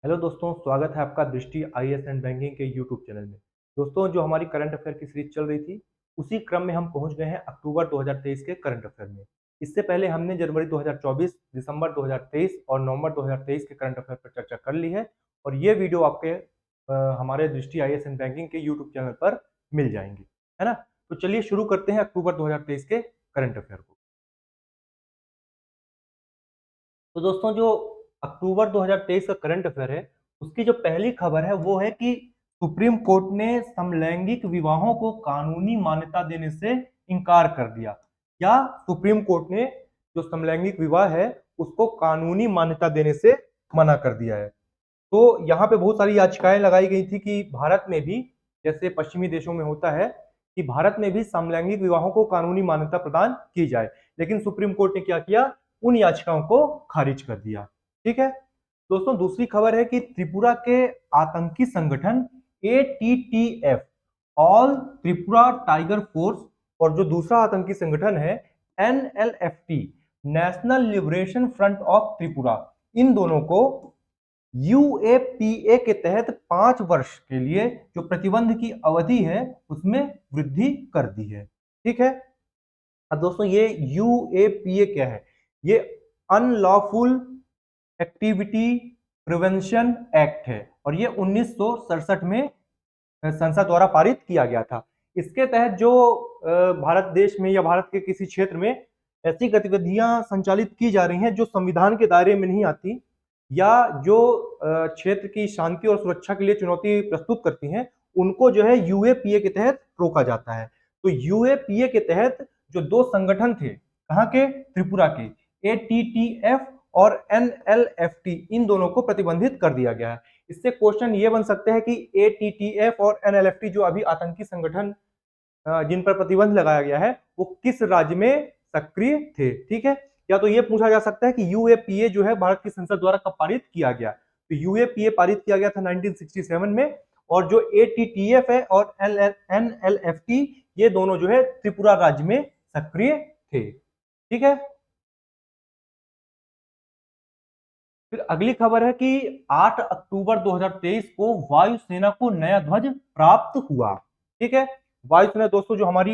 Hello दोस्तों, स्वागत है आपका दृष्टि आईएएस एंड बैंकिंग के यूट्यूब चैनल में। दोस्तों, जो हमारी करंट अफेयर की सीरीज चल रही थी, उसी क्रम में हम पहुंच गए हैं अक्टूबर 2023 के करंट अफेयर में। इससे पहले हमने जनवरी 2024, दिसंबर 2023 और नवंबर 2023 के करंट अफेयर पर चर्चा कर ली है और ये वीडियो आपके हमारे दृष्टि आईएएस एंड बैंकिंग के यूट्यूब चैनल पर मिल जाएंगी, है ना। तो चलिए शुरू करते हैं अक्टूबर 2023 के करंट अफेयर को। तो दोस्तों, जो अक्टूबर 2023 का करंट अफेयर है, उसकी जो पहली खबर है वो है कि सुप्रीम कोर्ट ने समलैंगिक विवाहों को कानूनी मान्यता देने से इनकार कर दिया। या सुप्रीम कोर्ट ने जो समलैंगिक विवाह है उसको कानूनी मान्यता देने से मना कर दिया है। तो यहाँ पे बहुत सारी याचिकाएं लगाई गई थी कि भारत में भी, जैसे पश्चिमी देशों में होता है, कि भारत में भी समलैंगिक विवाहों को कानूनी मान्यता प्रदान की जाए। लेकिन सुप्रीम कोर्ट ने क्या किया, उन याचिकाओं को खारिज कर दिया। ठीक है दोस्तों, दूसरी खबर है कि त्रिपुरा के आतंकी संगठन ATTF, all Tripura tiger force, और जो दूसरा आतंकी संगठन है NLFT, national liberation front of Tripura, इन दोनों को UAPA के तहत 5 वर्ष के लिए जो प्रतिबंध की अवधि है उसमें वृद्धि कर दी है। ठीक है। अब दोस्तों, ये UAPA क्या है? ये अनलॉफुल एक्टिविटी प्रिवेंशन एक्ट है और ये 1967 में संसद द्वारा पारित किया गया था। इसके तहत जो भारत देश में या भारत के किसी क्षेत्र में ऐसी गतिविधियां संचालित की जा रही हैं जो संविधान के दायरे में नहीं आती या जो क्षेत्र की शांति और सुरक्षा के लिए चुनौती प्रस्तुत करती हैं, उनको जो है UAPA के तहत रोका जाता है। तो UAPA के तहत जो दो संगठन थे, कहाँ के? त्रिपुरा के, ATTF और NLFT, इन दोनों को प्रतिबंधित कर दिया गया है। इससे क्वेश्चन ये बन सकते हैं कि ATTF और NLFT जो अभी आतंकी संगठन जिन पर प्रतिबंध लगाया गया है, वो किस राज्य में सक्रिय थे। ठीक है। या तो ये पूछा जा सकता है कि UAPA जो है भारत की संसद द्वारा कब पारित किया गया। तो UAPA पारित किया गया था 1967 में, और जो ATTF है और NLFT, ये दोनों जो है त्रिपुरा राज्य में सक्रिय थे। ठीक है। फिर अगली खबर है कि 8 अक्टूबर 2023 को वायुसेना को नया ध्वज प्राप्त हुआ। ठीक है। वायुसेना दोस्तों जो हमारी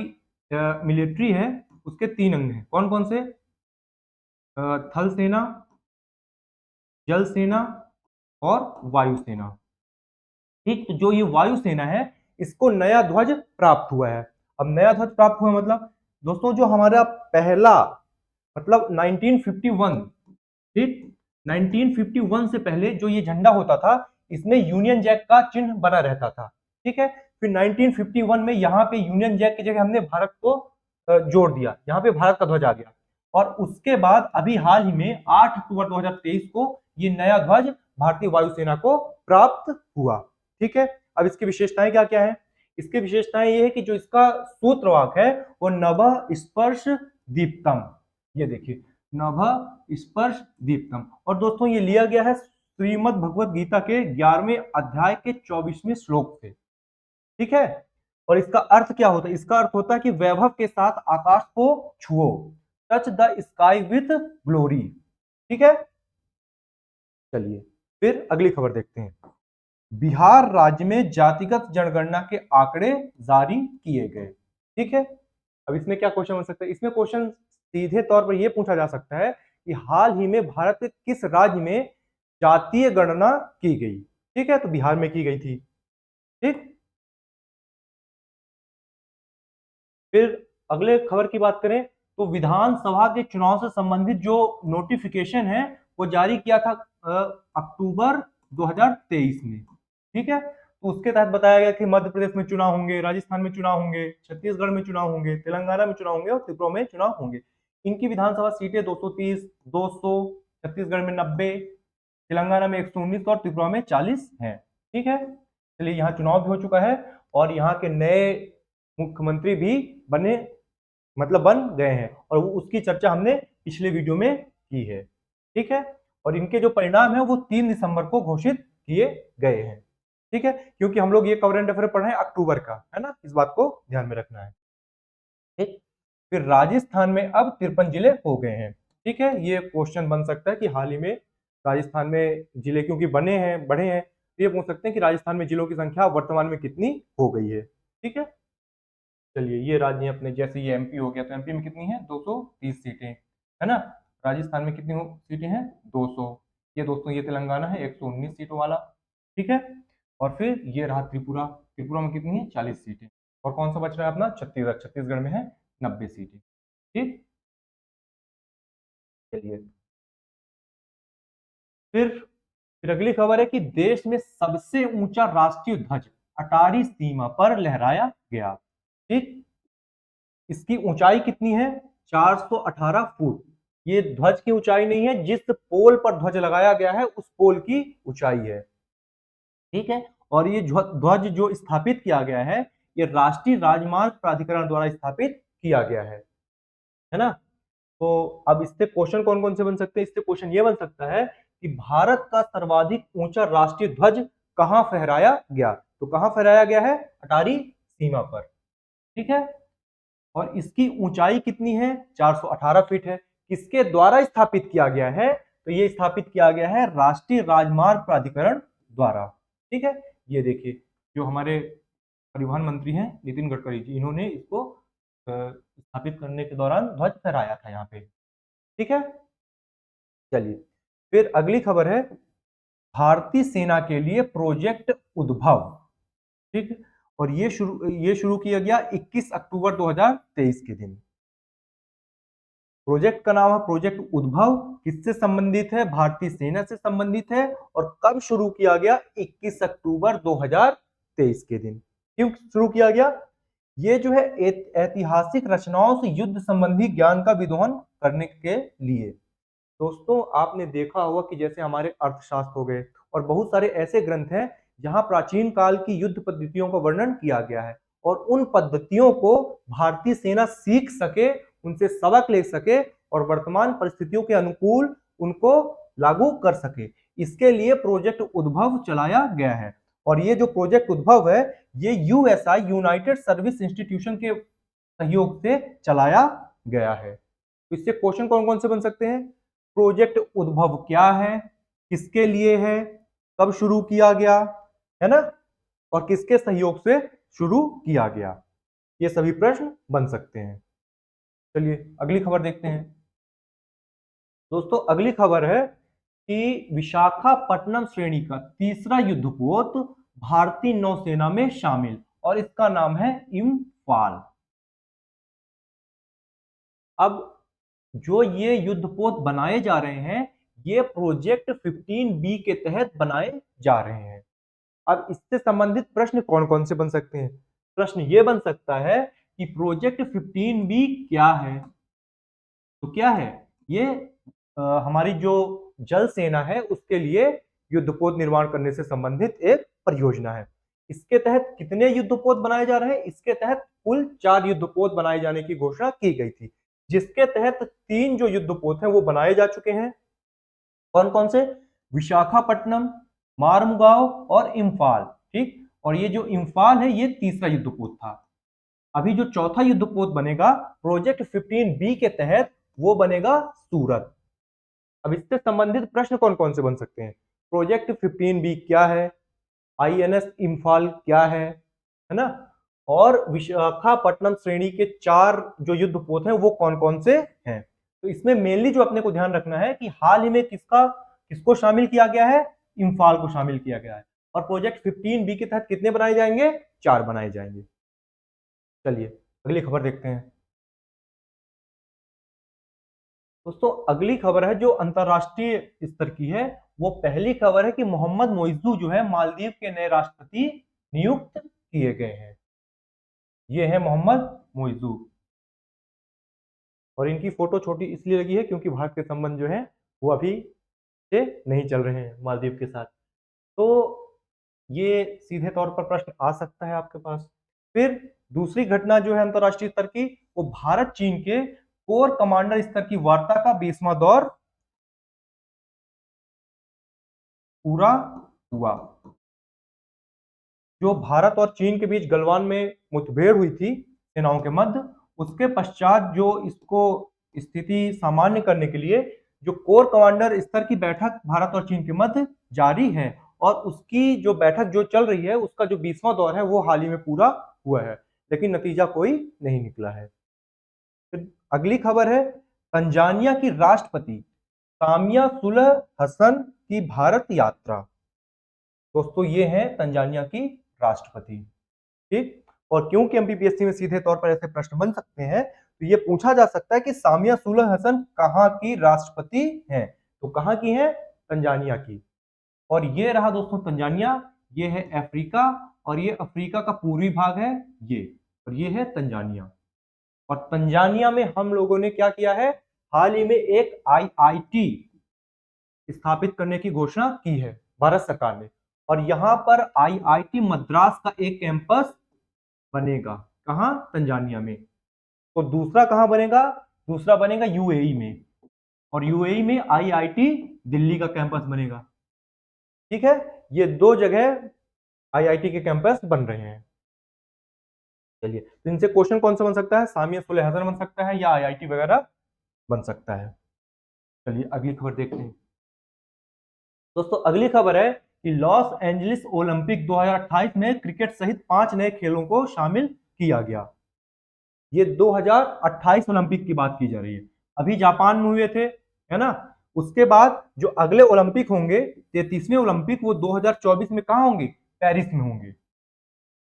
मिलिट्री है, उसके 3 अंग हैं। कौन कौन से? थल सेना, जल सेना और वायुसेना। ठीक, तो जो ये वायुसेना है, इसको नया ध्वज प्राप्त हुआ है। अब नया ध्वज प्राप्त हुआ मतलब दोस्तों, जो हमारा पहला, मतलब 1951, ठीक, 1951 से पहले जो ये झंडा होता था, इसमें यूनियन जैक का चिन्ह बना रहता था। ठीक है। फिर 1951 में यहाँ पे यूनियन जैक की जगह हमने भारत को जोड़ दिया, यहाँ पे भारत का ध्वज आ गया। और उसके बाद अभी हाल ही में 8 अक्टूबर 2023 को ये नया ध्वज भारतीय वायुसेना को प्राप्त हुआ। ठीक है। अब इसकी विशेषताएं क्या क्या है? इसकी विशेषताएं ये है कि जो इसका सूत्रवाक है वो नभः स्पर्श दीप्तम। ये देखिए, नभः स्पर्श दीप्तम। और दोस्तों, ये लिया गया है श्रीमद् भगवत गीता के 11वें अध्याय के 24वें श्लोक से। ठीक है। और इसका अर्थ क्या होता है? इसका अर्थ होता है कि वैभव के साथ आकाश को छुओ, touch the sky with glory. ठीक है। चलिए फिर अगली खबर देखते हैं। बिहार राज्य में जातिगत जनगणना के आंकड़े जारी किए गए। ठीक है। अब इसमें क्या क्वेश्चन बन सकता है? इसमें क्वेश्चन सीधे तौर पर यह पूछा जा सकता है कि हाल ही में भारत के किस राज्य में जातीय गणना की गई। ठीक है, तो बिहार में की गई थी। ठीक। फिर अगले खबर की बात करें तो विधानसभा के चुनाव से संबंधित जो नोटिफिकेशन है वो जारी किया था अक्टूबर 2023 में। ठीक है। तो उसके तहत बताया गया कि मध्य प्रदेश में चुनाव होंगे, राजस्थान में चुनाव होंगे, छत्तीसगढ़ में चुनाव होंगे, तेलंगाना में चुनाव होंगे और त्रिपुरा में चुनाव होंगे। इनकी विधानसभा सीटें 230, 200, छत्तीसगढ़ में 90, तेलंगाना में 119 और त्रिपुरा में 40 है। ठीक है। चलिए, यहाँ चुनाव भी हो चुका है और यहाँ के नए मुख्यमंत्री भी बने, मतलब बन गए हैं, और उसकी चर्चा हमने पिछले वीडियो में की है। ठीक है। और इनके जो परिणाम है वो 3 दिसंबर को घोषित किए गए हैं। ठीक है, क्योंकि हम लोग ये करंट अफेयर पढ़ रहे हैं अक्टूबर का, है ना, इस बात को ध्यान में रखना है। ठीक। फिर राजस्थान में अब 53 जिले हो गए हैं। ठीक है, ये क्वेश्चन बन सकता है कि हाल ही में राजस्थान में जिले क्योंकि बढ़े हैं, तो ये पूछ सकते हैं कि राजस्थान में जिलों की संख्या वर्तमान में कितनी हो गई है। ठीक है, चलिए ये राज्य हैं अपने, जैसे ये एमपी हो गया, तो एमपी में कितनी है 230 सीटें, है ना। राजस्थान में कितनी सीटें हैं 200। ये दोस्तों ये तेलंगाना है 119 सीटों वाला। ठीक है, और फिर ये रहा त्रिपुरा, त्रिपुरा में कितनी है 40 सीटें। और कौन सा बच रहा है अपना छत्तीसगढ़, छत्तीसगढ़ में है 90 सीटें। ठीक, चलिए फिर अगली खबर है कि देश में सबसे ऊंचा राष्ट्रीय ध्वज अटारी सीमा पर लहराया गया। ठीक, इसकी ऊंचाई कितनी है 418 फुट। ये ध्वज की ऊंचाई नहीं है, जिस पोल पर ध्वज लगाया गया है उस पोल की ऊंचाई है। ठीक है, और ये ध्वज जो स्थापित किया गया है, ये राष्ट्रीय राजमार्ग प्राधिकरण द्वारा स्थापित किया गया है ना। तो अब इससे क्वेश्चन कौन कौन से बन सकते हैं, इससे क्वेश्चन ये बन सकता है कि भारत का सर्वाधिक ऊंचा राष्ट्रीय ध्वज कहां फहराया गया, तो कहां फहराया गया है अटारी सीमा पर। ठीक है, और इसकी ऊंचाई कितनी है 418 फीट है। किसके द्वारा स्थापित किया गया है, तो ये स्थापित किया गया है राष्ट्रीय राजमार्ग प्राधिकरण द्वारा। ठीक है, ये देखिए जो हमारे परिवहन मंत्री हैं नितिन गडकरी जी, इन्होंने इसको स्थापित करने के दौरान ध्वज फहराया था यहाँ पे। ठीक है, चलिए फिर अगली खबर है भारतीय सेना के लिए प्रोजेक्ट उद्भव। ठीक, और ये शुरू किया गया 21 अक्टूबर 2023 के दिन। प्रोजेक्ट का नाम है प्रोजेक्ट उद्भव, किससे संबंधित है भारतीय सेना से संबंधित है, और कब शुरू किया गया 21 अक्टूबर 2023 के दिन। क्यों शुरू किया गया, ये जो है ऐतिहासिक रचनाओं से युद्ध संबंधी ज्ञान का विद्रोहन करने के लिए। दोस्तों आपने देखा होगा कि जैसे हमारे अर्थशास्त्र हो गए और बहुत सारे ऐसे ग्रंथ हैं जहां प्राचीन काल की युद्ध पद्धतियों का वर्णन किया गया है, और उन पद्धतियों को भारतीय सेना सीख सके, उनसे सबक ले सके और वर्तमान परिस्थितियों के अनुकूल उनको लागू कर सके। इसके लिए प्रोजेक्ट उद्भव चलाया गया है, और ये जो प्रोजेक्ट उद्भव है ये यूएसआई यूनाइटेड सर्विस इंस्टीट्यूशन के सहयोग से चलाया गया है। तो इससे क्वेश्चन कौन कौन से बन सकते हैं, प्रोजेक्ट उद्भव क्या है, किसके लिए है, कब शुरू किया गया, है ना, और किसके सहयोग से शुरू किया गया, ये सभी प्रश्न बन सकते हैं। चलिए अगली खबर देखते हैं। दोस्तों अगली खबर है कि विशाखापट्टनम श्रेणी का तीसरा युद्धपोत भारतीय नौसेना में शामिल, और इसका नाम है इम्फाल। अब जो ये युद्धपोत बनाए जा रहे हैं ये प्रोजेक्ट 15B के तहत बनाए जा रहे हैं। अब इससे संबंधित प्रश्न कौन कौन से बन सकते हैं, प्रश्न ये बन सकता है कि प्रोजेक्ट 15B क्या है। तो क्या है ये, हमारी जो जल सेना है उसके लिए युद्धपोत निर्माण करने से संबंधित एक परियोजना है। इसके तहत कितने युद्धपोत बनाए जा रहे हैं, इसके तहत कुल 4 युद्धपोत बनाए जाने की घोषणा की गई थी, जिसके तहत 3 जो युद्धपोत हैं वो बनाए जा चुके हैं। कौन कौन से, विशाखापट्टनम, मारमुगाव और इम्फाल। ठीक, और ये जो इम्फाल है ये तीसरा युद्धपोत था। अभी जो चौथा युद्धपोत बनेगा प्रोजेक्ट 15B के तहत वो बनेगा सूरत। अब इससे संबंधित प्रश्न कौन कौन से बन सकते हैं, प्रोजेक्ट 15B क्या है, आईएनएस इम्फाल क्या है ना, और विशाखापट्टनम श्रेणी के 4 जो युद्धपोत हैं वो कौन कौन से हैं। तो इसमें मेनली जो अपने को ध्यान रखना है कि हाल ही में किसको शामिल किया गया है, इम्फाल को शामिल किया गया है, और प्रोजेक्ट 15B के तहत कितने बनाए जाएंगे, 4 बनाए जाएंगे। चलिए अगली खबर देखते हैं। दोस्तों अगली खबर है जो अंतरराष्ट्रीय स्तर की है, वो पहली खबर है कि मोहम्मद मोइजू जो है मालदीव के नए राष्ट्रपति नियुक्त किए गए हैं। ये है मोहम्मद मोइजू, और इनकी फोटो छोटी इसलिए लगी है क्योंकि भारत के संबंध जो है वो अभी से नहीं चल रहे हैं मालदीव के साथ। तो ये सीधे तौर पर प्रश्न आ सकता है आपके पास। फिर दूसरी घटना जो है अंतरराष्ट्रीय स्तर की, वो भारत चीन के कोर कमांडर स्तर की वार्ता का 20वां दौर पूरा हुआ। जो भारत और चीन के बीच गलवान में मुठभेड़ हुई थी सेनाओं के मध्य, उसके पश्चात जो इसको स्थिति सामान्य करने के लिए जो कोर कमांडर स्तर की बैठक भारत और चीन के मध्य जारी है, और उसकी जो बैठक जो चल रही है उसका जो 20वां दौर है वो हाल ही में पूरा हुआ है, लेकिन नतीजा कोई नहीं निकला है। फिर अगली खबर है, तंजानिया की राष्ट्रपति सामिया सुलह हसन की भारत यात्रा। दोस्तों ये है तंजानिया की राष्ट्रपति। ठीक, और क्योंकि एमपीपीएससी में सीधे तौर पर ऐसे प्रश्न बन सकते हैं, तो ये पूछा जा सकता है कि सामिया सुलह हसन कहाँ की राष्ट्रपति हैं, तो कहाँ की हैं, तंजानिया की। और ये रहा दोस्तों तंजानिया, ये है अफ्रीका, और ये अफ्रीका का पूर्वी भाग है ये, और ये है तंजानिया। और तंजानिया में हम लोगों ने क्या किया है, हाल ही में एक आईआईटी स्थापित करने की घोषणा की है भारत सरकार ने, और यहां पर आईआईटी मद्रास का एक कैंपस बनेगा। कहां, तंजानिया में। तो दूसरा कहां बनेगा, दूसरा बनेगा यूएई में, और यूएई में आईआईटी दिल्ली का कैंपस बनेगा। ठीक है, ये दो जगह आईआईटी के कैंपस बन रहे हैं। चलिए, तो इनसे क्वेश्चन कौन सा बन सकता है, सामिया सुलह हसन बन सकता है या आईआईटी वगैरह बन सकता है। चलिए अगली खबर देखते हैं। दोस्तों अगली खबर है कि लॉस एंजलिस ओलंपिक 2028 में क्रिकेट सहित 5 नए खेलों को शामिल किया गया। ये 2028 ओलंपिक की बात की जा रही है, अभी जापान में हुए थे, है ना। उसके बाद जो अगले ओलंपिक होंगे 33वें ओलंपिक, वो 2024 में कहां होंगे, पेरिस में होंगे,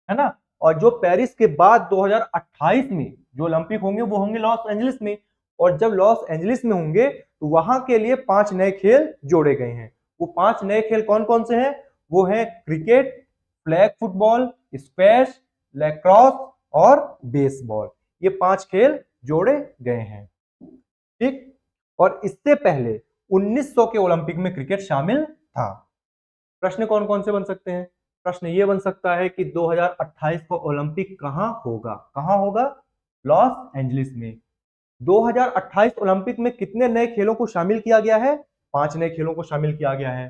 है ना। और जो पेरिस के बाद 2028 में जो ओलंपिक होंगे वो होंगे लॉस एंजलिस में, और जब लॉस एंजलिस में होंगे तो वहां के लिए 5 नए खेल जोड़े गए हैं। वो 5 नए खेल कौन कौन से हैं, वो है cricket, flag football, squash, lacrosse और बेसबॉल। ये 5 खेल जोड़े गए हैं। ठीक, और इससे पहले 1900 के ओलंपिक में क्रिकेट शामिल था। प्रश्न कौन कौन से बन सकते हैं, प्रश्न ये बन सकता है कि 2028 को ओलंपिक कहां होगा, कहां होगा, लॉस एंजलिस में। 2028 ओलंपिक में कितने नए खेलों को शामिल किया गया है, 5 नए खेलों को शामिल किया गया है।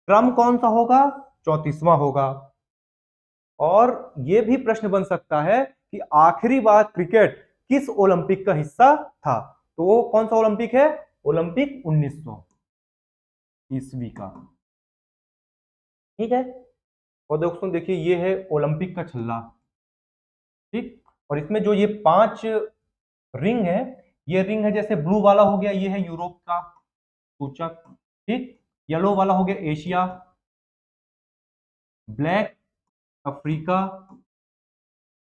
क्रम कौन सा होगा, 34वां होगा। और यह भी प्रश्न बन सकता है कि आखिरी बार क्रिकेट किस ओलंपिक का हिस्सा था, तो वो कौन सा ओलंपिक है, ओलंपिक 1900 ईस्वी का। ठीक है, और दोस्तों देखिए ये है ओलंपिक का छल्ला। ठीक, और इसमें जो ये 5 रिंग है, ये रिंग है, जैसे ब्लू वाला हो गया ये है यूरोप का सूचक, ठीक, येलो वाला हो गया Asia, black Africa,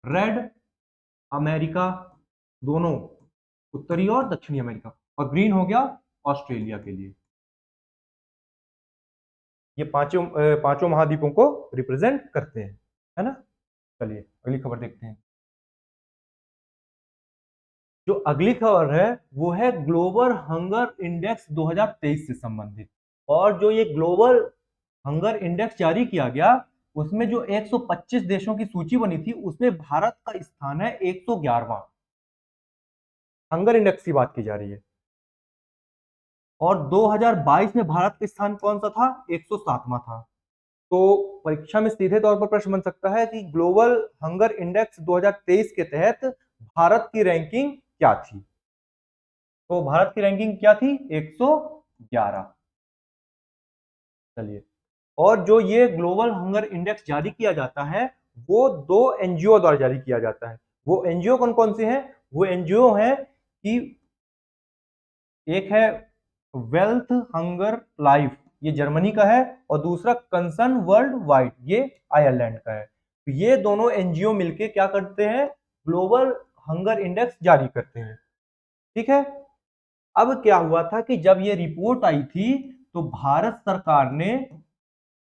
red America, दोनों उत्तरी और दक्षिणी अमेरिका, और ग्रीन हो गया ऑस्ट्रेलिया के लिए। ये पांचों महाद्वीपों को रिप्रेजेंट करते हैं, है ना। चलिए अगली खबर देखते हैं। जो अगली खबर है वो है ग्लोबल हंगर इंडेक्स 2023 से संबंधित। और जो ये ग्लोबल हंगर इंडेक्स जारी किया गया, उसमें जो 125 देशों की सूची बनी थी उसमें भारत का स्थान है 111वां। हंगर इंडेक्स की बात की जा रही है। और 2022 में भारत का स्थान कौन सा था, 107वां था। तो परीक्षा में सीधे तौर पर प्रश्न बन सकता है कि ग्लोबल हंगर इंडेक्स 2023 के तहत भारत की रैंकिंग क्या थी। तो भारत की रैंकिंग क्या थी, 111। चलिए, और जो ये ग्लोबल हंगर इंडेक्स जारी किया जाता है वो 2 एनजीओ द्वारा जारी किया जाता है। वो एनजीओ कौन कौन से हैं, वो एनजीओ हैं कि एक है वेल्थ हंगर लाइफ, ये जर्मनी का है, और दूसरा कंसर्न वर्ल्ड वाइड, ये आयरलैंड का है। तो ये दोनों एनजीओ मिलके क्या करते हैं, ग्लोबल हंगर इंडेक्स जारी करते हैं। ठीक है, अब क्या हुआ था कि जब ये रिपोर्ट आई थी तो भारत सरकार ने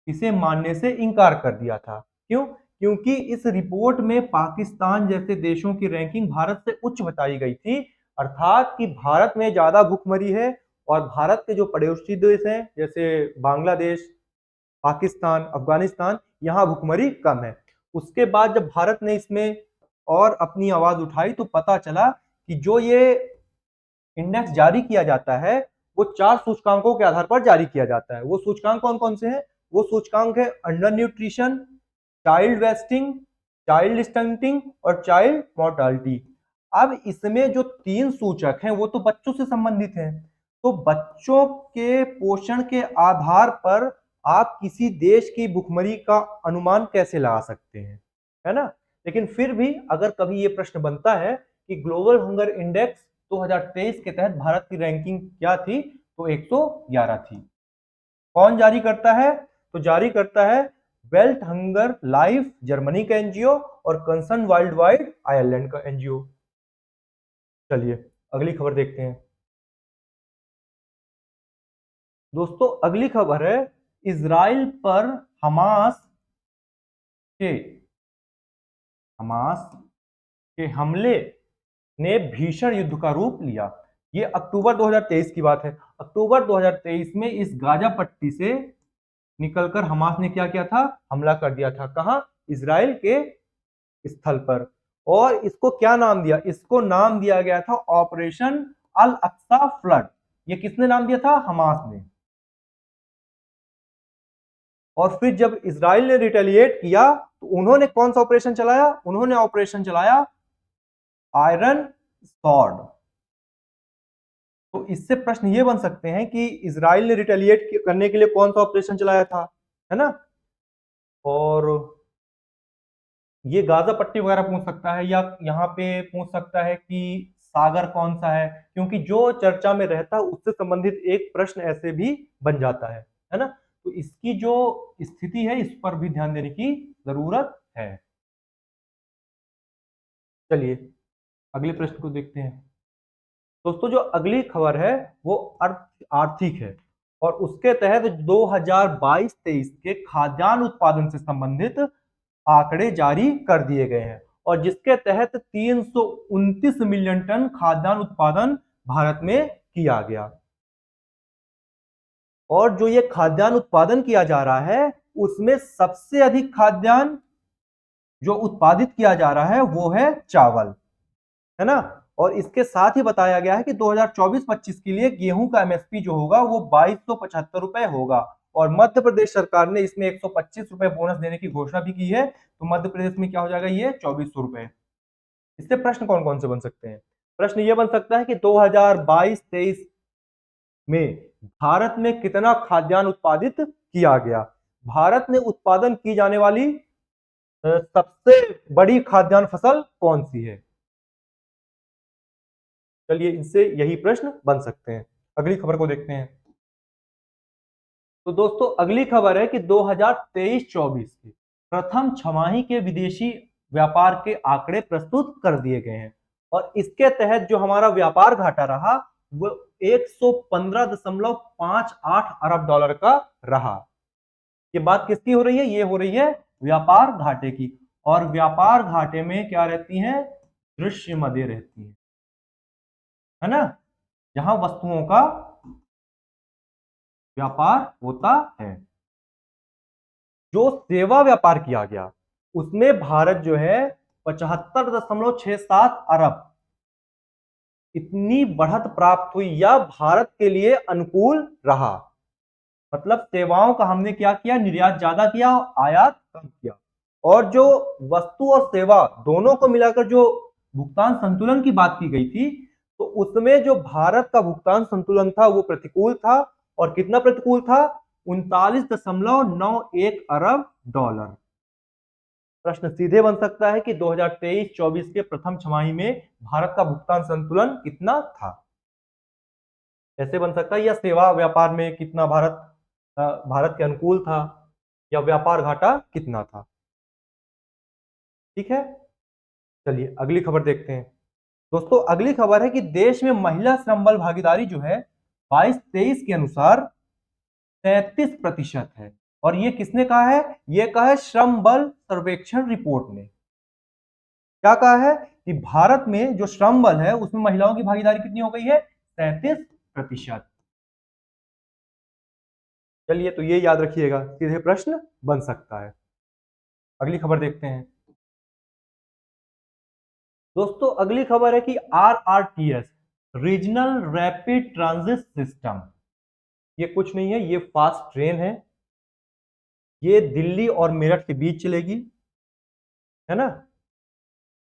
इसे मानने से इनकार कर दिया था। क्यों, क्योंकि इस रिपोर्ट में पाकिस्तान जैसे देशों की रैंकिंग भारत से उच्च बताई गई थी, अर्थात कि भारत में ज्यादा भुखमरी है, और भारत के जो पड़ोसी देश हैं जैसे बांग्लादेश, पाकिस्तान, अफगानिस्तान, यहाँ भुखमरी कम है। उसके बाद जब भारत ने इसमें और अपनी आवाज उठाई तो पता चला कि जो ये इंडेक्स जारी किया जाता है वो 4 सूचकांकों के आधार पर जारी किया जाता है। वो सूचकांक कौन कौन से हैं, वो सूचकांक है under nutrition, child wasting, child stunting और चाइल्ड मोर्टालिटी। अब इसमें जो 3 सूचक हैं वो तो बच्चों से संबंधित हैं, तो बच्चों के पोषण के आधार पर आप किसी देश की भुखमरी का अनुमान कैसे लगा सकते हैं, है ना। लेकिन फिर भी अगर कभी ये प्रश्न बनता है कि ग्लोबल हंगर इंडेक्स 2023 के तहत भारत की रैंकिंग क्या थी, तो 111 थी। कौन जारी करता है, तो जारी करता है वेल्ट हंगर लाइफ जर्मनी का एनजीओ और कंसर्न वर्ल्ड वाइड आयरलैंड का एनजीओ। चलिए अगली खबर देखते हैं। दोस्तों अगली खबर है इजराइल पर हमास के हमास के हमले ने भीषण युद्ध का रूप लिया। ये अक्टूबर 2023 की बात है। अक्टूबर 2023 में इस गाजा पट्टी से निकलकर हमास ने क्या किया था, हमला कर दिया था। कहां, इजराइल के स्थल पर। और इसको क्या नाम दिया, इसको नाम दिया गया था ऑपरेशन अल अक्सा फ्लड। ये किसने नाम दिया था, हमास ने। और फिर जब इजराइल ने रिटेलिएट किया तो उन्होंने कौन सा ऑपरेशन चलाया, उन्होंने ऑपरेशन चलाया आयरन सॉर्ड। तो इससे प्रश्न ये बन सकते हैं कि इजराइल ने रिटेलिएट करने के लिए कौन सा ऑपरेशन चलाया था, है ना। और ये गाजा पट्टी वगैरह पूछ सकता है, या यहाँ पे पूछ सकता है कि सागर कौन सा है, क्योंकि जो चर्चा में रहता है उससे संबंधित एक प्रश्न ऐसे भी बन जाता है ना। तो इसकी जो स्थिति है इस पर भी ध्यान देने की जरूरत है। चलिए अगले प्रश्न को देखते हैं। दोस्तों जो अगली खबर है वो आर्थिक है, और उसके तहत 2022-23 के खाद्यान्न उत्पादन से संबंधित आंकड़े जारी कर दिए गए हैं, और जिसके तहत 329 मिलियन टन खाद्यान्न उत्पादन भारत में किया गया। और जो ये खाद्यान्न उत्पादन किया जा रहा है उसमें सबसे अधिक खाद्यान्न जो उत्पादित किया जा रहा है वो है चावल, है ना। और इसके साथ ही बताया गया है कि 2024-25 के लिए गेहूं का एमएसपी जो होगा वो 2275 रुपए होगा, और मध्य प्रदेश सरकार ने इसमें 125 रुपए बोनस देने की घोषणा भी की है। तो मध्य प्रदेश में क्या हो जाएगा, ये 2400 रुपए। इससे प्रश्न कौन कौन से बन सकते हैं, प्रश्न ये बन सकता है कि 2022-23 में भारत में कितना खाद्यान्न उत्पादित किया गया। भारत में उत्पादन की जाने वाली सबसे बड़ी खाद्यान्न फसल कौन सी है। चलिए इनसे यही प्रश्न बन सकते हैं। अगली खबर को देखते हैं। तो दोस्तों अगली खबर है कि 2023-24 के प्रथम छमाही के विदेशी व्यापार के आंकड़े प्रस्तुत कर दिए गए हैं, और इसके तहत जो हमारा व्यापार घाटा रहा वो 115.58 अरब डॉलर का रहा। ये बात किसकी हो रही है, ये हो रही है व्यापार घाटे की। और व्यापार घाटे में क्या रहती हैं, दृश्य मदें रहती हैं, है ना, जहां वस्तुओं का व्यापार होता है। जो सेवा व्यापार किया गया उसमें भारत जो है 75.67 अरब इतनी बढ़त प्राप्त हुई, या भारत के लिए अनुकूल रहा। मतलब सेवाओं का हमने क्या किया, निर्यात ज्यादा किया, आयात कम किया। और जो वस्तु और सेवा दोनों को मिलाकर जो भुगतान संतुलन की बात की गई थी, तो उसमें जो भारत का भुगतान संतुलन था वो प्रतिकूल था। और कितना प्रतिकूल था, 39.91 अरब डॉलर। प्रश्न सीधे बन सकता है कि 2023-24 के प्रथम छमाही में भारत का भुगतान संतुलन कितना था। ऐसे बन सकता है, या सेवा व्यापार में कितना भारत के अनुकूल था, या व्यापार घाटा कितना था। ठीक है, चलिए अगली खबर देखते हैं। दोस्तों अगली खबर है कि देश में महिला श्रम बल भागीदारी जो है 22-23 के अनुसार 33% है। और ये किसने कहा है, ये कहा है श्रम बल सर्वेक्षण रिपोर्ट ने। क्या कहा है कि भारत में जो श्रम बल है उसमें महिलाओं की भागीदारी कितनी हो गई है, 33%। चलिए तो ये याद रखिएगा, सीधे प्रश्न बन सकता है। अगली खबर देखते हैं। दोस्तों अगली खबर है कि RRTS regional rapid transit system, ये कुछ नहीं है, ये फास्ट ट्रेन है। ये दिल्ली और मेरठ के बीच चलेगी, है ना।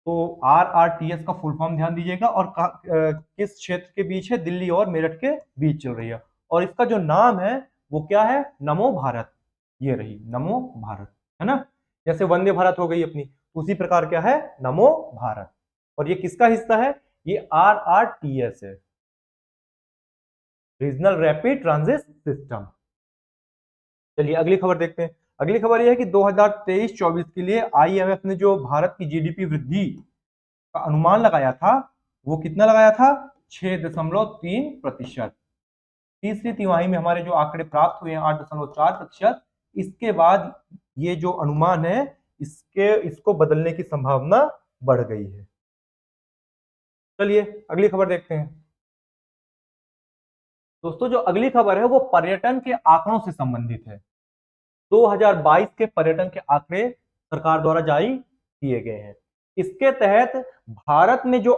तो RRTS का फुल फॉर्म ध्यान दीजिएगा, और किस क्षेत्र के बीच है, दिल्ली और मेरठ के बीच चल रही है। और इसका जो नाम है वो क्या है, नमो भारत। ये रही नमो भारत, है ना। जैसे वंदे भारत हो गई अपनी, उसी प्रकार क्या है, नमो भारत। और ये किसका हिस्सा है, ये RRTS है, रीजनल रैपिड ट्रांजिट सिस्टम। चलिए अगली खबर देखते हैं। अगली खबर यह है कि 2023-24 के लिए IMF ने जो भारत की GDP वृद्धि का अनुमान लगाया था, वो कितना लगाया था, 6.3%। तीसरी तिमाही में हमारे जो आंकड़े प्राप्त हुए हैं 8.4%। इसके बाद ये जो अनुमान है, इसको बदलने की संभावना बढ़ गई है। चलिए अगली खबर देखते हैं। दोस्तों जो अगली खबर है वो पर्यटन के आंकड़ों से संबंधित है। 2022 के पर्यटन के आंकड़े सरकार द्वारा जारी किए गए हैं। इसके तहत भारत में जो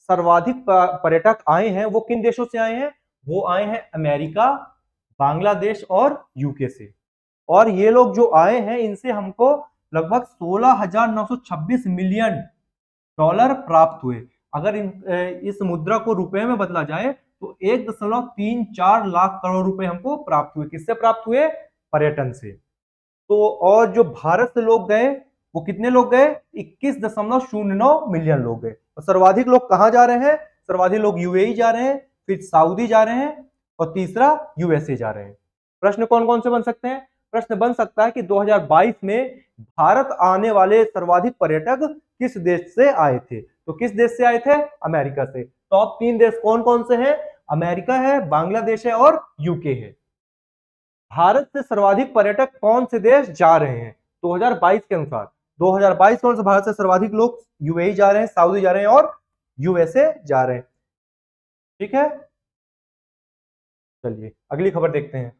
सर्वाधिक पर्यटक आए हैं वो किन देशों से आए हैं, वो आए हैं अमेरिका, बांग्लादेश और यूके से। और ये लोग जो आए हैं इनसे हमको लगभग 16,926 मिलियन डॉलर प्राप्त हुए। अगर इस मुद्रा को रुपए में बदला जाए तो 1.34 लाख करोड़ रुपए हमको प्राप्त हुए। किससे प्राप्त हुए, पर्यटन से। तो और जो भारत से लोग गए वो कितने लोग गए, 21.09 मिलियन लोग गए। और सर्वाधिक लोग कहां जा रहे हैं, सर्वाधिक लोग यूएई जा रहे हैं, फिर सऊदी जा रहे हैं, और तीसरा यूएसए जा रहे हैं। प्रश्न कौन कौन से बन सकते हैं, प्रश्न बन सकता है कि 2022 में भारत आने वाले सर्वाधिक पर्यटक किस देश से आए थे। तो किस देश से आए थे, अमेरिका से। टॉप 3 देश कौन कौन से हैं, अमेरिका है, बांग्लादेश है और यूके है। भारत से सर्वाधिक पर्यटक कौन से देश जा रहे हैं 2022 के अनुसार, 2022 में भारत से सर्वाधिक लोग यूएई जा रहे हैं, सऊदी जा रहे हैं और यूएसए जा रहे हैं। ठीक है, चलिए अगली खबर देखते हैं।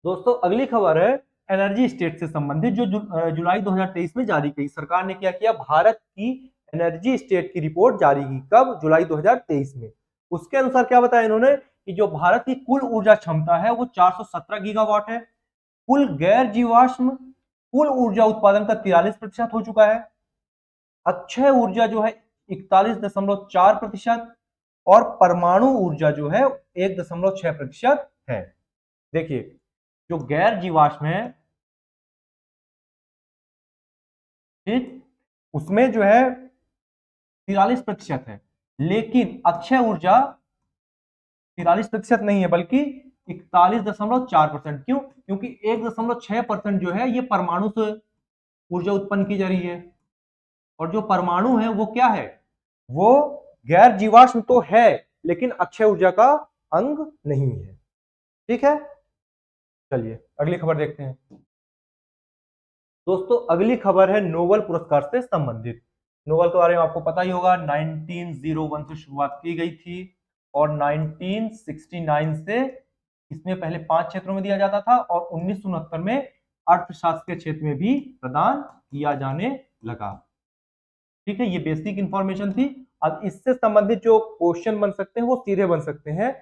दोस्तों अगली खबर है एनर्जी स्टेट से संबंधित, जो जुलाई 2023 में जारी की। सरकार ने क्या किया, भारत की एनर्जी स्टेट की रिपोर्ट जारी की। कब, जुलाई 2023 में। उसके अनुसार क्या बताया इन्होंने कि जो भारत की कुल ऊर्जा क्षमता है वो 417 गीगावाट है। कुल गैर जीवाश्म कुल ऊर्जा उत्पादन का 43% हो चुका है। अक्षय ऊर्जा जो है 41.4%, और परमाणु ऊर्जा जो है 1.6% है। देखिए जो गैर जीवाश्म है, ठीक, उसमें जो है 43% है, लेकिन अक्षय ऊर्जा 43% नहीं है बल्कि 41.4%। क्यों, क्योंकि 1.6% जो है ये परमाणु से ऊर्जा उत्पन्न की जा रही है। और जो परमाणु है वो क्या है, वो गैर जीवाश्म तो है लेकिन अक्षय ऊर्जा का अंग नहीं है। ठीक है, चलिए अगली खबर देखते हैं। दोस्तों अगली खबर है नोबेल पुरस्कार से संबंधित। नोबेल के बारे में आपको पता ही होगा, 1901 से शुरुआत की गई थी और 1969 से इसमें पहले 5 क्षेत्रों में दिया जाता था, और 1969 में अर्थशास्त्र के क्षेत्र में भी प्रदान किया जाने लगा। ठीक है, ये बेसिक इंफॉर्मेशन थी। अब इससे संबंधित जो क्वेश्चन बन सकते हैं वो सीधे बन सकते हैं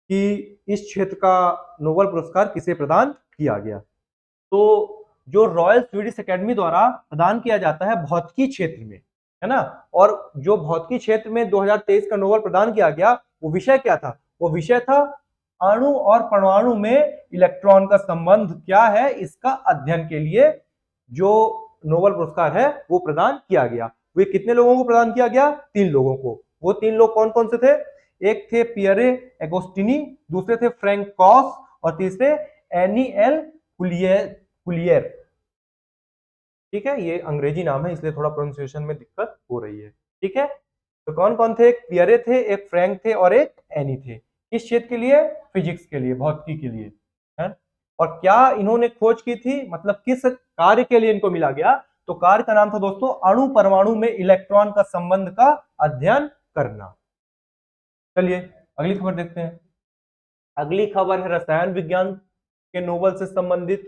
कि इस क्षेत्र का नोबेल पुरस्कार किसे प्रदान किया गया। तो जो रॉयल स्वीडिश एकेडमी द्वारा प्रदान किया जाता है भौतिकी क्षेत्र में, है ना। और जो भौतिकी क्षेत्र में 2023 का नोबेल प्रदान किया गया, वो विषय क्या था, वो विषय था अणु और परमाणु में इलेक्ट्रॉन का संबंध क्या है, इसका अध्ययन के लिए जो नोबेल पुरस्कार है वो प्रदान किया गया। वे कितने लोगों को प्रदान किया गया, 3 लोगों को। वो 3 लोग कौन कौन से थे, एक थे पियरे एगोस्टिनी, दूसरे थे फ्रैंक कॉस, और तीसरे एनी एल कुलियर। ठीक है, ये अंग्रेजी नाम है इसलिए थोड़ा प्रोनाउंसिएशन में दिक्कत हो रही है। ठीक है, तो कौन कौन थे, एक पियरे थे, एक फ्रैंक थे और एक एनी थे। किस क्षेत्र के लिए, फिजिक्स के लिए, भौतिकी के लिए, है। और क्या इन्होंने खोज की थी, मतलब किस कार्य के लिए इनको मिला गया, तो कार्य का नाम था दोस्तों अणु परमाणु में इलेक्ट्रॉन का संबंध का अध्ययन करना। चलिए अगली खबर देखते हैं। अगली खबर है रसायन विज्ञान के नोबेल से संबंधित।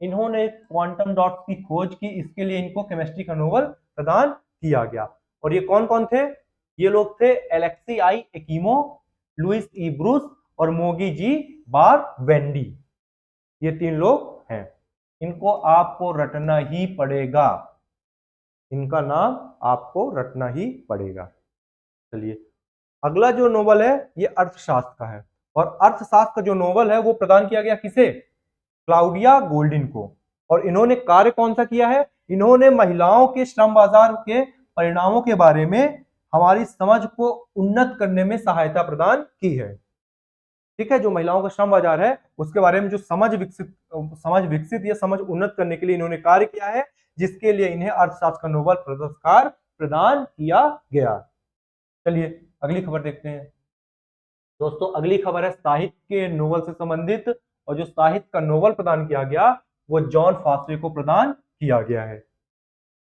इन्होंने क्वांटम डॉट्स की खोज की, इसके लिए इनको केमिस्ट्री का नोबेल प्रदान किया गया। और ये कौन कौन थे, ये लोग थे एलेक्सी आई एकिमो, लुइस ई ब्रूस और मोगी जी बार वेंडी। ये 3 लोग हैं, इनको आपको रटना ही पड़ेगा। इनका नाम आपको रटना ही पड़ेगा। चलिए, अगला जो नोबल है ये अर्थशास्त्र का है, और अर्थशास्त्र का जो नोबल है वो प्रदान किया गया किसे? क्लाउडिया गोल्डिन को। और इन्होंने कार्य कौन सा किया है? इन्होंने महिलाओं के श्रम बाजार के परिणामों के बारे में हमारी समझ को उन्नत करने में सहायता प्रदान की है। ठीक है, जो महिलाओं का श्रम बाजार है उसके बारे में जो समझ विकसित या समझ उन्नत करने के लिए इन्होंने कार्य किया है, जिसके लिए इन्हें अर्थशास्त्र का नोबेल पुरस्कार प्रदान किया गया। चलिए अगली खबर देखते हैं। दोस्तों अगली खबर है साहित्य के नोबेल से संबंधित, और जो साहित्य का नोबेल प्रदान किया गया वो जॉन फॉसे को प्रदान किया गया है।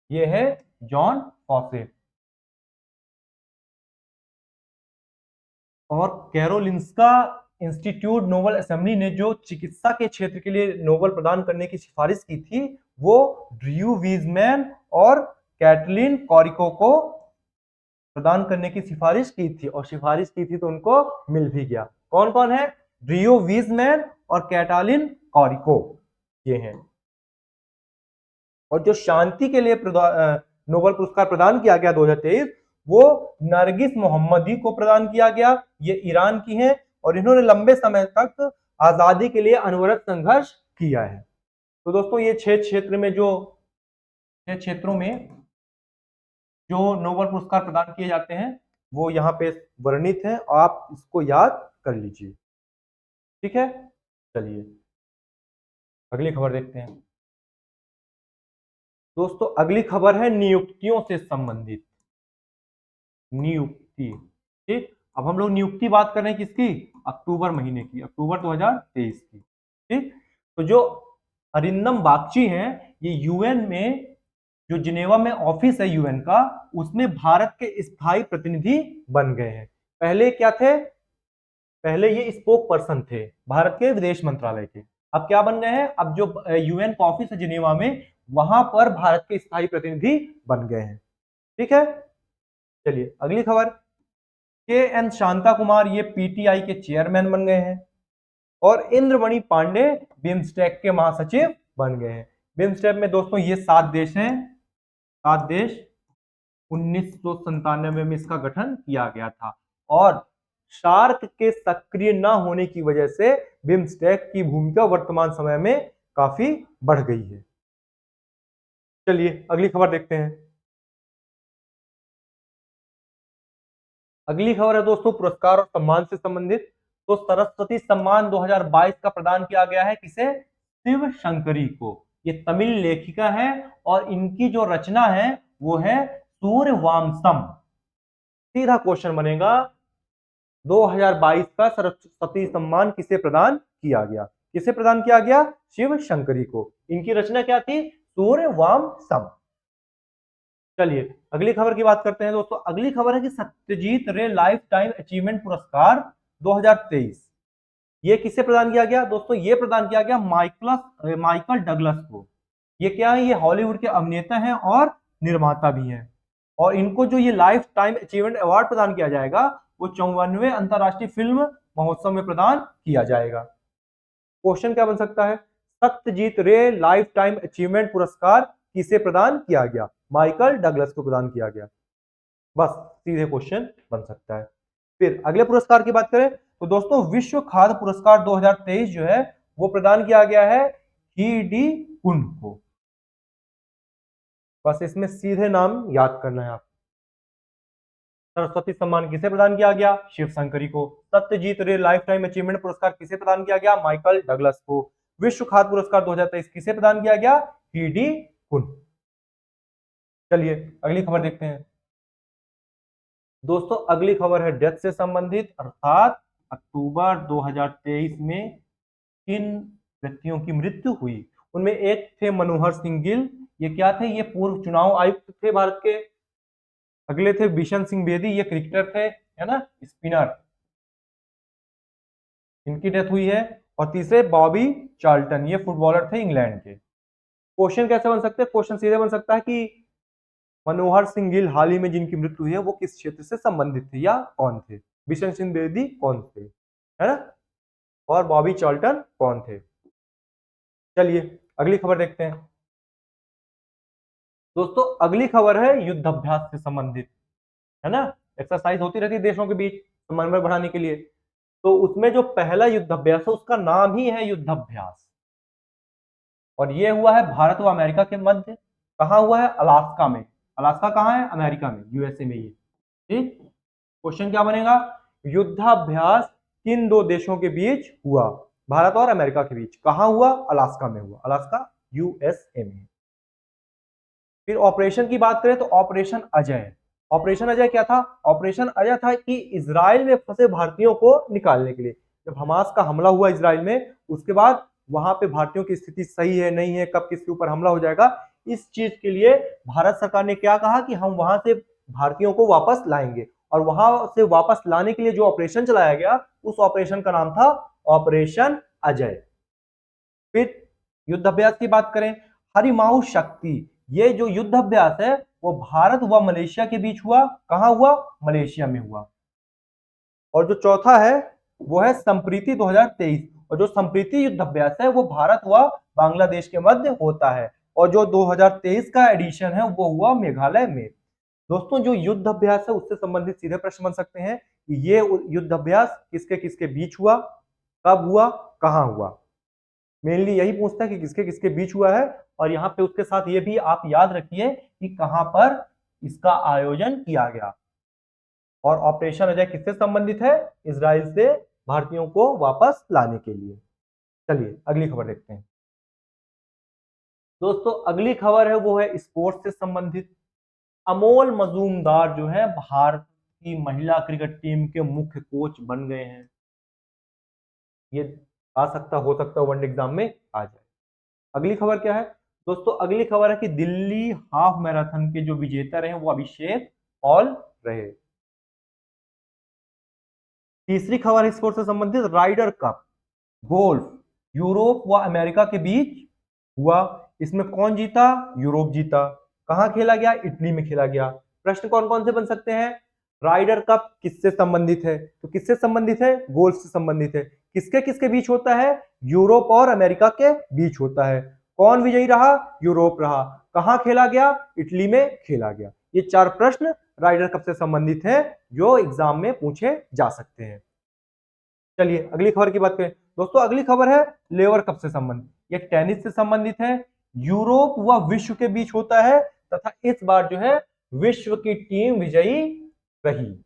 ये है जॉन फॉसे। और कैरोलिंस्का इंस्टीट्यूट नोबेल असेंबली ने जो चिकित्सा के क्षेत्र के लिए नोबेल प्रदान करने की सिफारिश की थी वो ड्रू वीजमैन और कैटलिन कॉरिको को प्रदान करने की सिफारिश की थी, और सिफारिश की थी तो उनको मिल भी गया। कौन कौन है? ड्रू वीजमैन और कैटालिन कॉरिको, ये हैं। और जो शांति के लिए नोबेल पुरस्कार प्रदान किया गया 2023, वो नरगिस मोहम्मदी को प्रदान किया गया। ये ईरान की हैं और इन्होंने लंबे समय तक आजादी के लिए अनवरत संघर्ष किया है। तो दोस्तों ये 6 क्षेत्रों में जो नोबेल पुरस्कार प्रदान किए जाते हैं वो यहाँ पे वर्णित है, आप इसको याद कर लीजिए। ठीक है, चलिए अगली खबर देखते हैं। दोस्तों अगली खबर है नियुक्तियों से संबंधित। नियुक्ति, ठीक। अब हम लोग नियुक्ति बात कर रहे हैं किसकी? अक्टूबर महीने की, अक्टूबर 2023 की। ठीक, तो जो अरिंदम बागची हैं ये यूएन में, जो जिनेवा में ऑफिस है यूएन का, उसमें भारत के स्थायी प्रतिनिधि बन गए हैं। पहले क्या थे? पहले ये स्पोक पर्सन थे भारत के विदेश मंत्रालय के। अब क्या बन गए हैं? अब जो यूएन का ऑफिस है जिनेवा में, वहां पर भारत के स्थायी प्रतिनिधि बन गए हैं। ठीक है, चलिए अगली खबर। के एन शांता कुमार ये पीटीआई के चेयरमैन बन गए हैं, और इंद्रमणि पांडे बिम्स्टेक के महासचिव बन गए हैं। बिम्स्टेक में दोस्तों ये 7 देश हैं, 7 देश। 1997 में इसका गठन किया गया था, और शार्क के सक्रिय न होने की वजह से बिम्स्टेक की भूमिका वर्तमान समय में काफी बढ़ गई है। चलिए अगली खबर देखते हैं। अगली खबर है दोस्तों पुरस्कार और सम्मान से संबंधित। तो सरस्वती सम्मान 2022 का प्रदान किया गया है किसे? शिव शंकरी को। ये तमिल लेखिका है और इनकी जो रचना है वो है सूर्यवंशम। सीधा क्वेश्चन बनेगा, 2022 का सरस्वती सम्मान किसे प्रदान किया गया? किसे प्रदान किया गया? शिव शंकरी को। इनकी रचना क्या थी? सूर्यवंशम। चलिए अगली खबर की बात करते हैं दोस्तों। अगली खबर है कि सत्यजीत रे लाइफ टाइम अचीवमेंट पुरस्कार 2023, ये किसे प्रदान किया गया? दोस्तों ये प्रदान किया गया माइकल डगलस को। ये क्या है? ये हॉलीवुड के अभिनेता हैं और निर्माता भी हैं, और इनको जो ये लाइफ टाइम अचीवमेंट अवार्ड प्रदान किया जाएगा वो 54वें अंतरराष्ट्रीय फिल्म महोत्सव में प्रदान किया जाएगा। क्वेश्चन क्या बन सकता है? सत्यजीत रे लाइफ टाइम अचीवमेंट पुरस्कार किसे प्रदान किया गया? माइकल डगलस को प्रदान किया गया। बस सीधे क्वेश्चन बन सकता है। फिर अगले पुरस्कार की बात करें तो दोस्तों विश्व खाद्य पुरस्कार 2023 जो है वो प्रदान किया गया है ही डी कुन को। बस इसमें सीधे नाम याद करना है आप। सरस्वती सम्मान किसे प्रदान किया गया? शिव शंकरी को। सत्यजीत रे लाइफ टाइम अचीवमेंट पुरस्कार किसे प्रदान किया गया? माइकल डगलस को। विश्व खाद्य पुरस्कार 2023 किसे प्रदान किया गया? ही डी कुन। चलिए अगली खबर देखते हैं दोस्तों। अगली खबर है डेथ से संबंधित, अर्थात अक्टूबर 2023 में किन व्यक्तियों की मृत्यु हुई। उनमें एक थे मनोहर सिंह गिल, ये क्या थे? ये पूर्व चुनाव आयुक्त थे भारत के। अगले थे बिशन सिंह बेदी, ये क्रिकेटर थे, है ना, स्पिनर, इनकी डेथ हुई है। और तीसरे बॉबी चार्ल्टन, ये फुटबॉलर थे इंग्लैंड के। क्वेश्चन कैसे बन सकते हैं? क्वेश्चन सीधे बन सकता है कि मनोहर सिंह गिल हाल ही में जिनकी मृत्यु हुई है वो किस क्षेत्र से संबंधित थे या कौन थे? बिशन सिंह बेदी कौन थे, है ना, और बॉबी चार्ल्टन कौन थे? चलिए अगली खबर देखते हैं। दोस्तों अगली खबर है युद्धाभ्यास से संबंधित, है ना। एक्सरसाइज होती रहती है देशों के बीच समन्वय बढ़ाने के लिए। तो उसमें जो पहला युद्धाभ्यास है उसका नाम ही है युद्धाभ्यास, और ये हुआ है भारत व अमेरिका के मध्य। कहाँ हुआ है? अलास्का में। अलास्का कहाँ है? अमेरिका में, यूएसए में। ये ठीक। क्वेश्चन क्या बनेगा? युद्धाभ्यास किन दो देशों के बीच हुआ? भारत और अमेरिका के बीच। कहाँ हुआ? अलास्का में हुआ। अलास्का यूएसए में। फिर ऑपरेशन की बात करें तो ऑपरेशन अजय। ऑपरेशन अजय क्या था? ऑपरेशन अजय था कि इजराइल में फंसे भारतीयों को निकालने के लिए। जब हमास का हमला हुआ इजराइल में, उसके बाद वहां पे भारतीयों की स्थिति सही है नहीं है, कब किसके ऊपर हमला हो जाएगा, इस चीज के लिए भारत सरकार ने क्या कहा कि हम वहां से भारतीयों को वापस लाएंगे। और वहां से वापस लाने के लिए जो ऑपरेशन चलाया गया, उस ऑपरेशन का नाम था ऑपरेशन अजय। फिर युद्धाभ्यास की बात करें, हरिमाऊ शक्ति। ये जो युद्धाभ्यास है वो भारत व मलेशिया के बीच हुआ। कहां हुआ? मलेशिया में हुआ। और जो चौथा है वो है संप्रीति 2023। और जो संप्रीति युद्धाभ्यास है वो भारत व बांग्लादेश के मध्य होता है। और जो 2023 का एडिशन है वो हुआ मेघालय में। दोस्तों जो युद्धाभ्यास है उससे संबंधित सीधे प्रश्न बन सकते हैं कि ये युद्धाभ्यास किसके किसके बीच हुआ, कब हुआ, कहां हुआ। मेनली यही पूछता है कि किसके किसके बीच हुआ है। और यहाँ पे उसके साथ ये भी आप याद रखिए कि कहां पर इसका आयोजन किया गया। और ऑपरेशन अजय किससे संबंधित है? इजराइल से भारतीयों को वापस लाने के लिए। चलिए अगली खबर देखते हैं। दोस्तों अगली खबर है वो है स्पोर्ट्स से संबंधित। अमोल मजूमदार जो है भारत की महिला क्रिकेट टीम के मुख्य कोच बन गए हैं। ये आ सकता हो सकता वनडे एग्जाम में आ जाए। अगली खबर क्या है? दोस्तों अगली खबर है कि दिल्ली हाफ मैराथन के जो विजेता रहे वो अभिषेक पॉल रहे। तीसरी खबर है स्पोर्ट्स से संबंधित, राइडर कप गोल्फ यूरोप व अमेरिका के बीच हुआ। इसमें कौन जीता? यूरोप जीता। कहां खेला गया? इटली में खेला गया। प्रश्न कौन कौन से बन सकते हैं? राइडर कप किससे संबंधित है? तो किससे संबंधित है? गोल्फ से संबंधित है। किसके किसके बीच होता है? यूरोप और अमेरिका के बीच होता है। कौन विजयी रहा? यूरोप रहा। कहां खेला गया? इटली में खेला गया। ये चार प्रश्न राइडर कप से संबंधित है जो एग्जाम में पूछे जा सकते हैं। चलिए अगली खबर की बात करें। दोस्तों अगली खबर है लेवर कप से संबंधित। यह टेनिस से संबंधित है। यूरोप व विश्व के बीच होता है तथा इस बार जो है विश्व की टीम विजयी रही।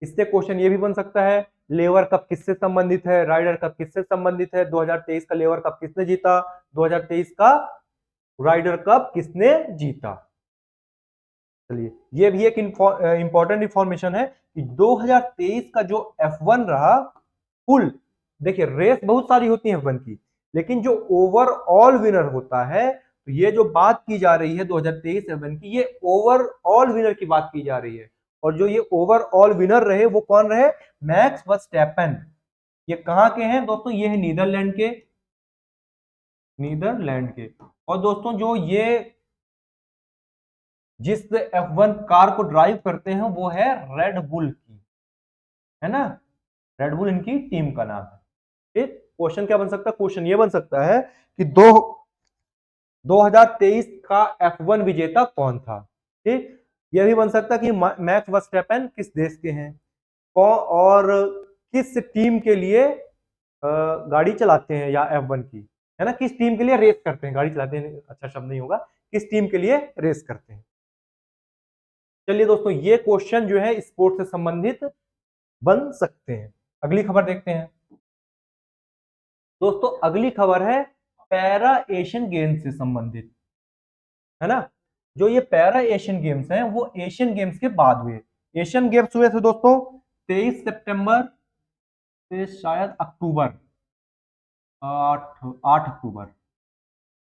इससे क्वेश्चन ये भी बन सकता है लेवर कप किससे संबंधित है, राइडर कप किससे संबंधित है, 2023 का लेवर कप किसने जीता, 2023 का राइडर कप किसने जीता। चलिए ये भी एक इंपॉर्टेंट इंफॉर्मेशन है कि 2023 का जो F1 रहा, कुल देखिए रेस बहुत सारी होती है F1 की, लेकिन जो ओवरऑल विनर होता है, तो ये जो बात की जा रही है 2023 F1 की, ये ओवरऑल विनर की बात की जा रही है। और जो ये ओवरऑल विनर रहे वो कौन रहे? Max Verstappen. ये कहां के हैं दोस्तों? ये है नीदरलैंड के। नीदरलैंड के। और दोस्तों जो ये जिस F1 कार को ड्राइव करते हैं वो है रेड बुल की, है ना। रेड बुल इनकी टीम का नाम है। ठीक। क्वेश्चन क्या बन सकता है? क्वेश्चन ये बन सकता है कि 2023 का F1 विजेता कौन था। ठीक। यह भी बन सकता है कि मैक्स वर्स्टैपेन किस देश के हैं, कौन और किस टीम के लिए गाड़ी चलाते हैं, या F1 की, है ना, किस टीम के लिए रेस करते हैं। गाड़ी चलाते हैं अच्छा शब्द नहीं होगा, किस टीम के लिए रेस करते हैं। चलिए दोस्तों ये क्वेश्चन जो है स्पोर्ट्स से संबंधित बन सकते हैं। अगली खबर देखते हैं। दोस्तों अगली खबर है पैरा एशियन गेम्स से संबंधित, है ना। जो ये पैरा एशियन गेम्स हैं वो एशियन गेम्स के बाद हुए। एशियन गेम्स हुए थे दोस्तों 23 सितंबर से शायद अक्टूबर, 8 अक्टूबर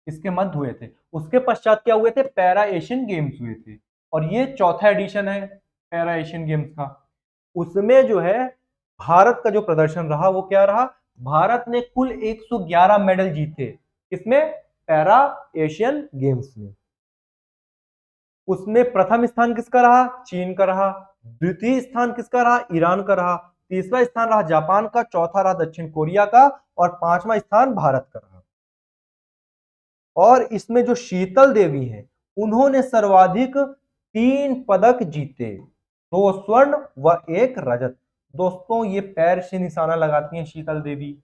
इसके मध्य हुए थे। उसके पश्चात क्या हुए थे? पैरा एशियन गेम्स हुए थे। और ये चौथा एडिशन है पैरा एशियन गेम्स का। उसमें जो है भारत का जो प्रदर्शन रहा वो क्या रहा? भारत ने कुल 111 मेडल जीते। किसमें? पैरा एशियन गेम्स में। उसमें प्रथम स्थान किसका रहा? चीन का रहा। द्वितीय स्थान किसका रहा? ईरान का रहा। तीसरा स्थान रहा जापान का। चौथा रहा दक्षिण कोरिया का। और पांचवा स्थान भारत का रहा। और इसमें जो शीतल देवी हैं उन्होंने सर्वाधिक 3 पदक जीते, 2 स्वर्ण व 1 रजत। दोस्तों ये पैर से निशाना लगाती हैं शीतल देवी,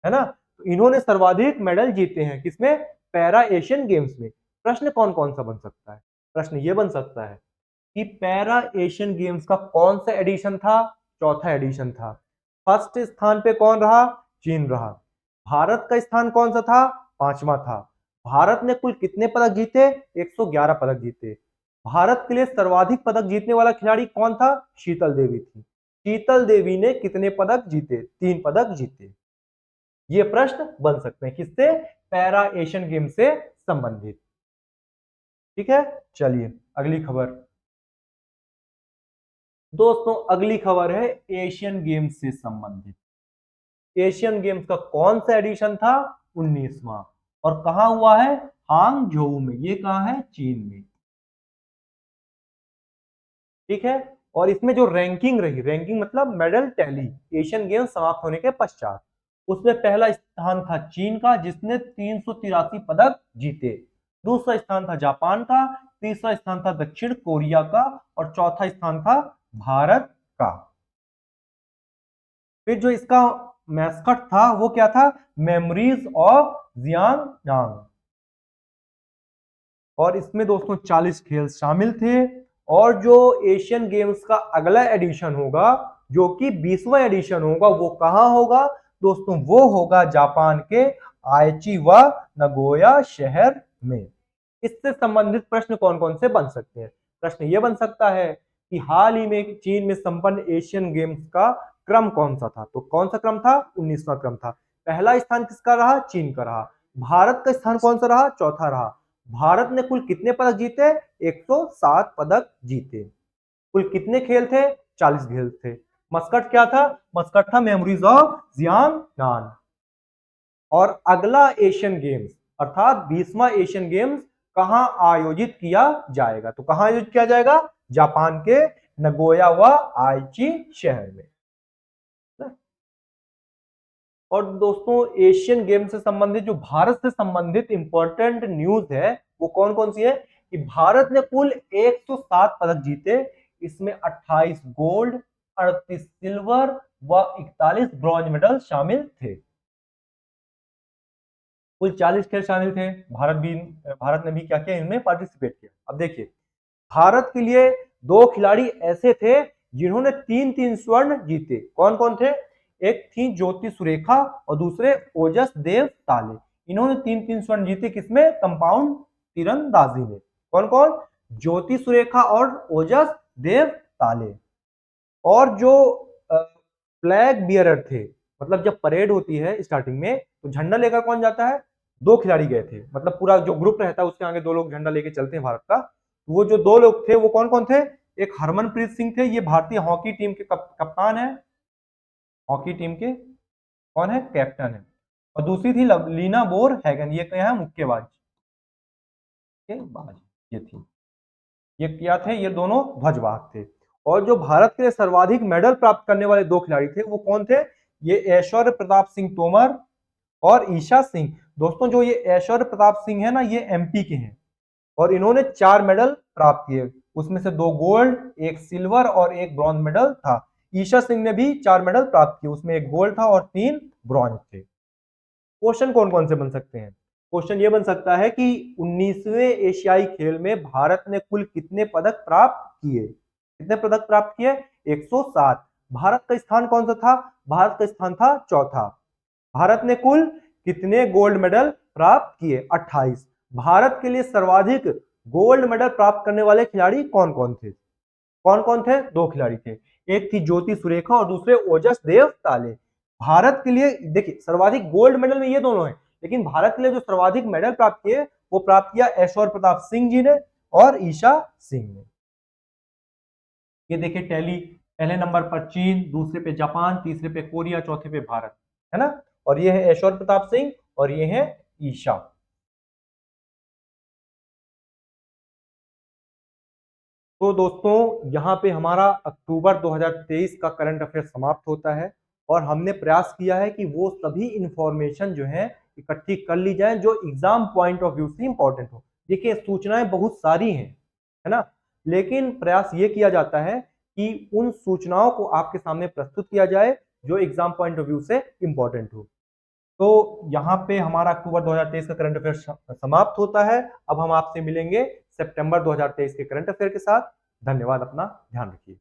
है ना। तो इन्होंने सर्वाधिक मेडल जीते हैं किसमें, पैरा एशियन गेम्स में। प्रश्न कौन कौन सा बन सकता है, प्रश्न ये बन सकता है कि पैरा एशियन गेम्स का कौन सा एडिशन था, चौथा एडिशन था। फर्स्ट स्थान पे कौन रहा, चीन रहा। भारत का स्थान कौन सा था, पांचवा था। भारत ने कुल कितने पदक जीते, 111 पदक जीते। भारत के लिए सर्वाधिक पदक जीतने वाला खिलाड़ी कौन था, शीतल देवी थी। शीतल देवी ने कितने पदक जीते, 3 पदक जीते। ये प्रश्न बन सकते हैं किससे, पैरा एशियन गेम से संबंधित। ठीक है, चलिए अगली खबर। दोस्तों अगली खबर है एशियन गेम्स से संबंधित। एशियन गेम्स का कौन सा एडिशन था, 19वां, और कहां हुआ है, हांगझोउ में। ये कहां है, चीन में। ठीक है, और इसमें जो रैंकिंग रही, रैंकिंग मतलब मेडल टैली, एशियन गेम्स समाप्त होने के पश्चात, उसमें पहला स्थान था चीन का जिसने 383 पदक जीते। दूसरा स्थान था जापान का, तीसरा स्थान था दक्षिण कोरिया का, और चौथा स्थान था भारत का। फिर जो इसका मैस्कट था वो क्या था, मेमोरीज ऑफ जियांगनांग। और इसमें दोस्तों 40 खेल शामिल थे। और जो एशियन गेम्स का अगला एडिशन होगा, जो कि 20वां एडिशन होगा, वो कहां होगा दोस्तों, वो होगा जापान के आइची व नगोया शहर में। इससे संबंधित प्रश्न कौन कौन से बन सकते हैं, प्रश्न ये बन सकता है कि हाल ही में चीन में संपन्न एशियन गेम्स का क्रम कौन सा था। तो कौन सा क्रम था, 19वां क्रम था। पहला स्थान किसका रहा, चीन का रहा। भारत का स्थान कौन सा रहा, चौथा रहा। भारत ने कुल कितने पदक जीते, 107 पदक जीते। कुल कितने खेल थे, 40 खेल थे। मस्कट क्या था, मस्कट था मेमोरीज ऑफ जियांगनान। और अगला एशियन गेम्स अर्थात 20वां एशियन गेम्स कहां आयोजित किया जाएगा, तो कहां आयोजित किया जाएगा, जापान के नगोया व आइची शहर में। और दोस्तों एशियन गेम से संबंधित, जो भारत से संबंधित इंपॉर्टेंट न्यूज है वो कौन कौन सी है, कि भारत ने कुल 107 पदक जीते। इसमें 28 गोल्ड, 38 सिल्वर व 41 ब्रॉन्ज मेडल शामिल थे। कुल 40 खेल शामिल थे। भारत ने भी क्या किया, इनमें पार्टिसिपेट किया। अब देखिए भारत के लिए 2 खिलाड़ी ऐसे थे जिन्होंने 3-3 स्वर्ण जीते। कौन कौन थे, एक थी ज्योति सुरेखा और दूसरे ओजस देव ताले। इन्होंने 3-3 स्वर्ण जीते किसमें, कंपाउंड तीरंदाजी में। कौन कौन, ज्योति सुरेखा और ओजस देव ताले। और जो फ्लैग बियरर थे, मतलब जब परेड होती है स्टार्टिंग में तो झंडा लेकर कौन जाता है, 2 खिलाड़ी गए थे। मतलब पूरा जो ग्रुप रहता है उसके आगे 2 लोग झंडा लेके चलते हैं भारत का। वो जो 2 लोग थे वो कौन कौन थे, एक हरमनप्रीत सिंह थे, ये भारतीय हॉकी टीम के कप्तान है, हॉकी टीम के कौन है, कैप्टन है। और दूसरी थी लीना बोर हैगन, ये क्या है, मुक्केबाज ये थी, ये क्या थे, ये दोनों ध्वजवाहक थे। और जो भारत के लिए सर्वाधिक मेडल प्राप्त करने वाले 2 खिलाड़ी थे वो कौन थे, ये ऐश्वर्य प्रताप सिंह तोमर और ईशा सिंह। दोस्तों जो ये ऐश्वर्य प्रताप सिंह है ना, ये एमपी के हैं और इन्होंने 4 मेडल प्राप्त किए। उसमें से 2 गोल्ड, 1 सिल्वर और 1 ब्रॉन्ज मेडल था। ईशा सिंह ने भी 4 मेडल प्राप्त किए, उसमें 1 गोल्ड था और 3 ब्रॉन्ज थे। क्वेश्चन कौन कौन से बन सकते हैं, क्वेश्चन ये बन सकता है कि 19वें एशियाई खेल में भारत ने कुल कितने पदक प्राप्त किए, कितने पदक प्राप्त किए, 107। भारत का स्थान कौन सा था, भारत का स्थान था चौथा। भारत ने कुल कितने गोल्ड मेडल प्राप्त किए, 28। भारत के लिए सर्वाधिक गोल्ड मेडल प्राप्त करने वाले खिलाड़ी कौन कौन थे, कौन कौन थे, 2 खिलाड़ी थे, एक थी ज्योति सुरेखा और दूसरे ओजस देव ताले। भारत के लिए देखिए सर्वाधिक गोल्ड मेडल में ये दोनों हैं, लेकिन भारत के लिए जो सर्वाधिक मेडल प्राप्त किए वो प्राप्त किया ऐश्वर्य प्रताप सिंह जी ने और ईशा सिंह ने। ये देखिए टैली, पहले नंबर पर चीन, दूसरे पे जापान, तीसरे पे कोरिया, चौथे पे भारत, है ना। और ये है ऐश्वर्य प्रताप सिंह और ये है ईशा। तो दोस्तों यहाँ पे हमारा अक्टूबर 2023 का करंट अफेयर समाप्त होता है और हमने प्रयास किया है कि वो सभी इंफॉर्मेशन जो है इकट्ठी कर ली जाए जो एग्जाम पॉइंट ऑफ व्यू से इंपॉर्टेंट हो। देखिए सूचनाएं बहुत सारी हैं, है ना, लेकिन प्रयास ये किया जाता है कि उन सूचनाओं को आपके सामने प्रस्तुत किया जाए जो एग्जाम पॉइंट ऑफ व्यू से इंपॉर्टेंट हो। तो यहाँ पे हमारा अक्टूबर 2023 का करंट अफेयर समाप्त होता है। अब हम आपसे मिलेंगे सितंबर 2023 के करंट अफेयर के साथ। धन्यवाद, अपना ध्यान रखिए।